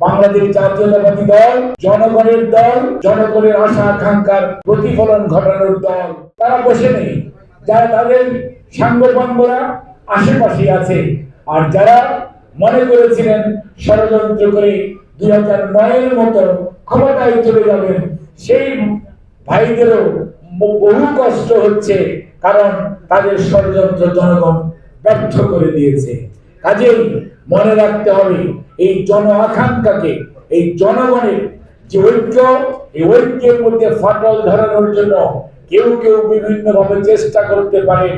বাংলাদেশ জাতীয়তাবাদী দল জনগণের দল, জনগণের আশা আকাঙ্ক্ষার প্রতিফলন ঘটানোর দল। তারা বসে নেই, যারা তাদের সাঙ্গপাঙ্গরা আশেপাশে আছে, আর যারা মনে করেছিলেন ষড়যন্ত্র করে 2009-এর মতো ক্ষমতায় চলে যাবেন, সেই ভাইদেরও বহু কষ্ট হচ্ছে, কারণ তাদের ষড়যন্ত্র জনগণ ব্যর্থ করে দিয়েছে। কাজেই মনে রাখতে হবে, এই জন আকাঙ্ক্ষাকে, এই জনগণের যে ঐক্য, এই ঐক্যের মধ্যে ফাটল ধরানোর জন্য কেউ কেউ বিভিন্ন ভাবে চেষ্টা করতে পারে,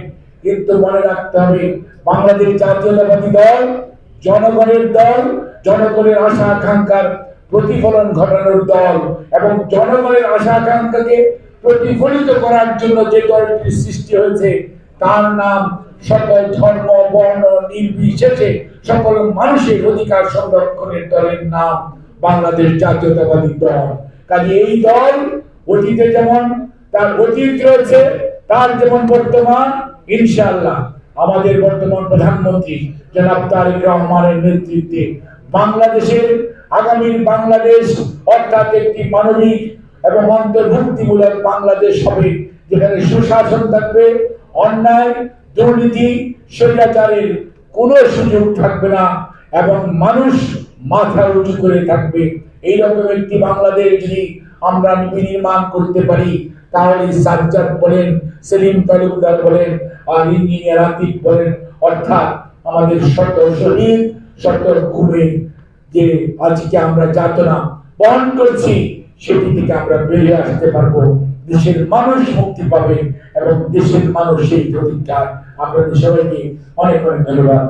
কিন্তু মনে রাখতে হবে বাংলাদেশ জাতীয়তাবাদী দল জনগণের দল, জনগণের আশা আকাঙ্ক্ষার প্রতিফলন ঘটানোর দল, এবং জনগণের আশা আকাঙ্ক্ষাকে প্রতিফলিত করার জন্য যে দলটি সৃষ্টি হয়েছে তার নাম সকল ধর্ম বর্ণ নির্বিশেষে সকল মানুষের অধিকার সংরক্ষণের দলের নাম বাংলাদেশ জাতীয়তাবাদী দল। কাজে এই দল অতীতে যেমন তার অতীত রয়েছে, তার যেমন বর্তমান, ইনশাআল্লাহ আমাদের বর্তমান প্রধানমন্ত্রী জনাব তারেক রহমানের নেতৃত্বে বাংলাদেশের আগামী বাংলাদেশ অর্থাৎ একটি মানবিক এবং অন্তর্ভুক্তিমূলক বাংলাদেশ হবে, যেখানে সুশাসন থাকবে, অন্যায় দুর্নীতি স্বৈরাচারের কোনো সুযোগ থাকবে না, এবং মানুষ মাথা উঁচু করে থাকবে। এইরকম একটি বাংলাদেশ যদি আমরা বিনির্মাণ করতে পারি, তাহলে সাজ্জাদ বলেন, সেলিম তালুকদার বলেন, আর ইঞ্জিনিয়ার আতিক বলেন, অর্থাৎ আমাদের শত শহীদ শত ঘুমে যে আজকে আমরা যাতনা বহন করছি, সেটি থেকে আমরা বেরিয়ে আসতে পারবো। দেশের মানুষ মুক্তি পাবে এবং দেশের মানুষ সেই প্রতিজ্ঞায়। আপনাদের সবাইকে অনেক অনেক ধন্যবাদ।